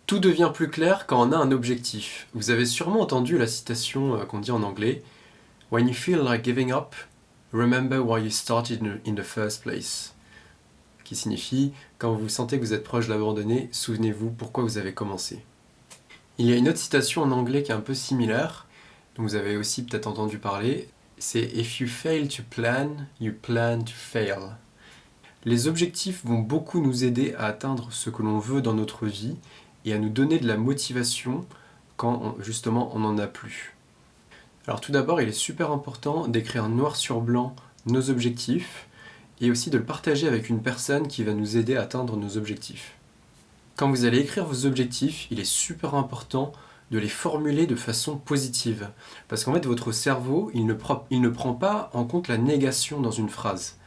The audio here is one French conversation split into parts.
Tout devient plus clair quand on a un objectif. Vous avez sûrement entendu la citation qu'on dit en anglais When you feel like giving up, remember why you started in the first place. Qui signifie quand vous sentez que vous êtes proche de l'abandonner, souvenez-vous pourquoi vous avez commencé. Il y a une autre citation en anglais qui est un peu similaire, dont vous avez aussi peut-être entendu parler. C'est If you fail to plan, you plan to fail. Les objectifs vont beaucoup nous aider à atteindre ce que l'on veut dans notre vie et à nous donner de la motivation quand justement on n'en a plus. Alors tout d'abord, il est super important d'écrire noir sur blanc nos objectifs et aussi de le partager avec une personne qui va nous aider à atteindre nos objectifs. Quand vous allez écrire vos objectifs, il est super important de les formuler de façon positive. Parce qu'en fait, votre cerveau, il ne prend pas en compte la négation dans une phrase.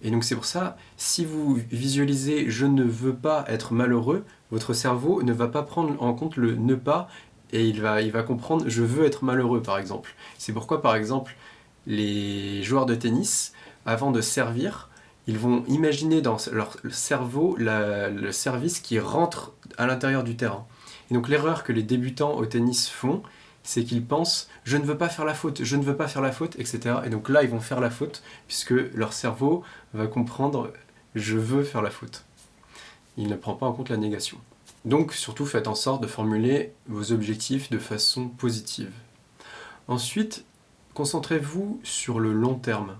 Et donc c'est pour ça, si vous visualisez « je ne veux pas être malheureux », votre cerveau ne va pas prendre en compte le « ne pas » et il va comprendre « je veux être malheureux » par exemple. C'est pourquoi par exemple les joueurs de tennis, avant de servir, ils vont imaginer dans leur cerveau le service qui rentre à l'intérieur du terrain. Et donc l'erreur que les débutants au tennis font, c'est qu'ils pensent « je ne veux pas faire la faute, je ne veux pas faire la faute », etc. Et donc là, ils vont faire la faute, puisque leur cerveau va comprendre « je veux faire la faute ». Il ne prend pas en compte la négation. Donc surtout, faites en sorte de formuler vos objectifs de façon positive. Ensuite, concentrez-vous sur le long terme.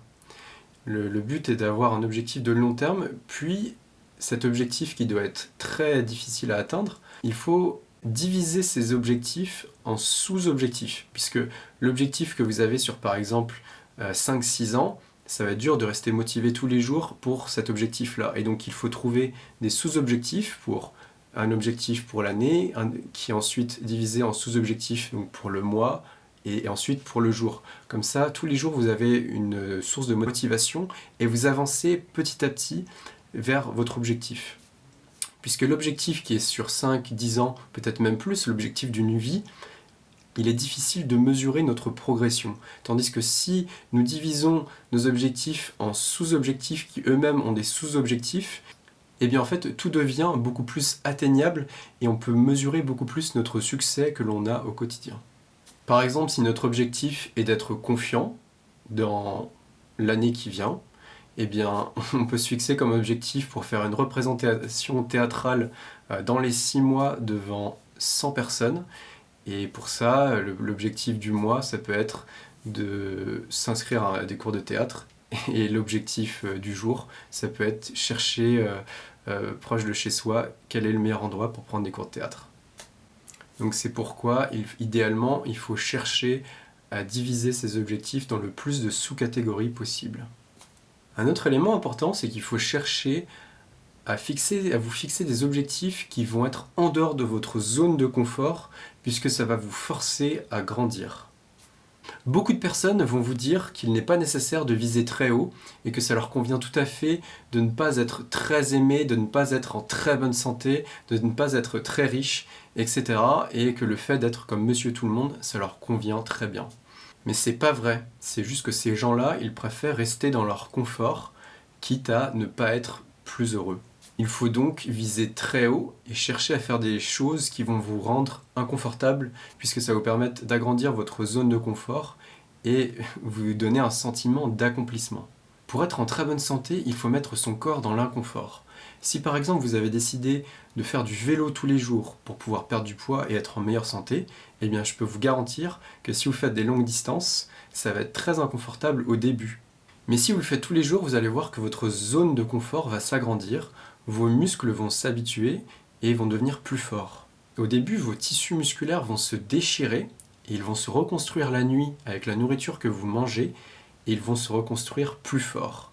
Le but est d'avoir un objectif de long terme, puis cet objectif qui doit être très difficile à atteindre, il faut diviser ces objectifs en sous-objectifs, puisque l'objectif que vous avez sur par exemple 5-6 ans, ça va être dur de rester motivé tous les jours pour cet objectif-là. Et donc il faut trouver des sous-objectifs pour un objectif pour l'année, qui est ensuite divisé en sous-objectifs donc pour le mois, et ensuite pour le jour. Comme ça, tous les jours, vous avez une source de motivation et vous avancez petit à petit vers votre objectif. Puisque l'objectif qui est sur 5-10 ans, peut-être même plus, l'objectif d'une vie, il est difficile de mesurer notre progression. Tandis que si nous divisons nos objectifs en sous-objectifs qui eux-mêmes ont des sous-objectifs, eh bien en fait tout devient beaucoup plus atteignable et on peut mesurer beaucoup plus notre succès que l'on a au quotidien. Par exemple, si notre objectif est d'être confiant dans l'année qui vient, eh bien, on peut se fixer comme objectif pour faire une représentation théâtrale dans les 6 mois devant 100 personnes. Et pour ça, l'objectif du mois, ça peut être de s'inscrire à des cours de théâtre. Et l'objectif du jour, ça peut être chercher proche de chez soi quel est le meilleur endroit pour prendre des cours de théâtre. Donc c'est pourquoi, idéalement, il faut chercher à diviser ces objectifs dans le plus de sous-catégories possible. Un autre élément important, c'est qu'il faut chercher à vous fixer des objectifs qui vont être en dehors de votre zone de confort, puisque ça va vous forcer à grandir. Beaucoup de personnes vont vous dire qu'il n'est pas nécessaire de viser très haut et que ça leur convient tout à fait de ne pas être très aimé, de ne pas être en très bonne santé, de ne pas être très riche, etc. Et que le fait d'être comme Monsieur Tout-le-Monde, ça leur convient très bien. Mais c'est pas vrai, c'est juste que ces gens-là, ils préfèrent rester dans leur confort, quitte à ne pas être plus heureux. Il faut donc viser très haut et chercher à faire des choses qui vont vous rendre inconfortable, puisque ça va vous permettre d'agrandir votre zone de confort et vous donner un sentiment d'accomplissement. Pour être en très bonne santé, il faut mettre son corps dans l'inconfort. Si par exemple vous avez décidé de faire du vélo tous les jours pour pouvoir perdre du poids et être en meilleure santé, eh bien je peux vous garantir que si vous faites des longues distances, ça va être très inconfortable au début. Mais si vous le faites tous les jours, vous allez voir que votre zone de confort va s'agrandir, vos muscles vont s'habituer et vont devenir plus forts. Au début, vos tissus musculaires vont se déchirer et ils vont se reconstruire la nuit avec la nourriture que vous mangez et ils vont se reconstruire plus forts.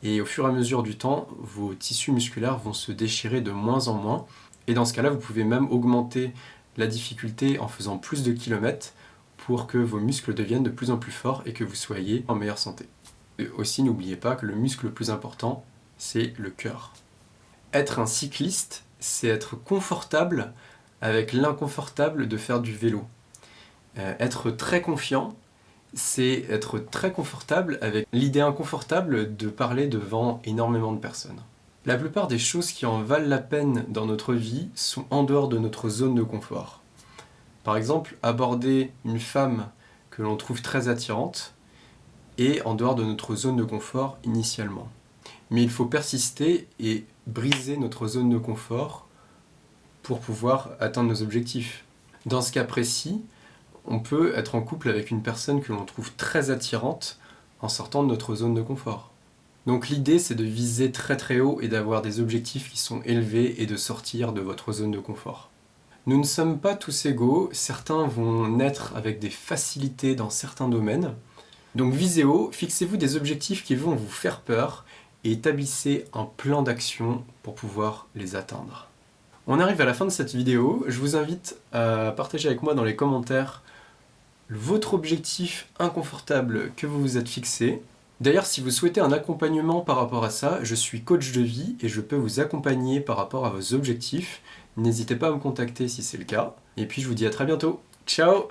Et au fur et à mesure du temps, vos tissus musculaires vont se déchirer de moins en moins. Et dans ce cas-là, vous pouvez même augmenter la difficulté en faisant plus de kilomètres pour que vos muscles deviennent de plus en plus forts et que vous soyez en meilleure santé. Et aussi, n'oubliez pas que le muscle le plus important, c'est le cœur. Être un cycliste, c'est être confortable avec l'inconfortable de faire du vélo. Être très confiant, c'est être très confortable avec l'idée inconfortable de parler devant énormément de personnes. La plupart des choses qui en valent la peine dans notre vie sont en dehors de notre zone de confort. Par exemple, aborder une femme que l'on trouve très attirante est en dehors de notre zone de confort initialement. Mais il faut persister et briser notre zone de confort pour pouvoir atteindre nos objectifs. Dans ce cas précis, on peut être en couple avec une personne que l'on trouve très attirante en sortant de notre zone de confort. Donc l'idée, c'est de viser très très haut et d'avoir des objectifs qui sont élevés et de sortir de votre zone de confort. Nous ne sommes pas tous égaux, certains vont naître avec des facilités dans certains domaines. Donc visez haut, fixez-vous des objectifs qui vont vous faire peur et établissez un plan d'action pour pouvoir les atteindre. On arrive à la fin de cette vidéo, je vous invite à partager avec moi dans les commentaires votre objectif inconfortable que vous vous êtes fixé. D'ailleurs, si vous souhaitez un accompagnement par rapport à ça, je suis coach de vie et je peux vous accompagner par rapport à vos objectifs. N'hésitez pas à me contacter si c'est le cas. Et puis je vous dis à très bientôt. Ciao!